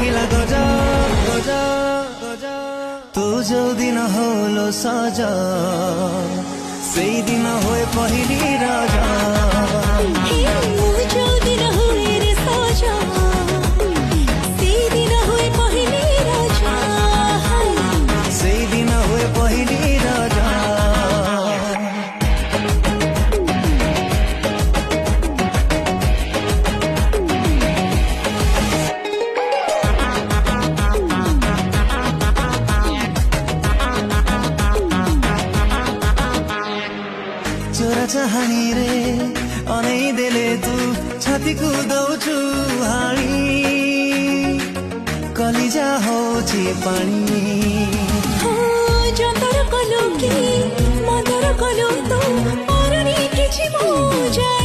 লাগিলা গজা গজা গজা তু जो दिन হলো সাজা সেই দিন হয়ে পহিলি রাজা चोरा चाहनी रे अनै देले तू छाती को दौचु हाणी कलिजा होची पानी जंतर कलु की मदर कलु तो मरनी किछि मो जाए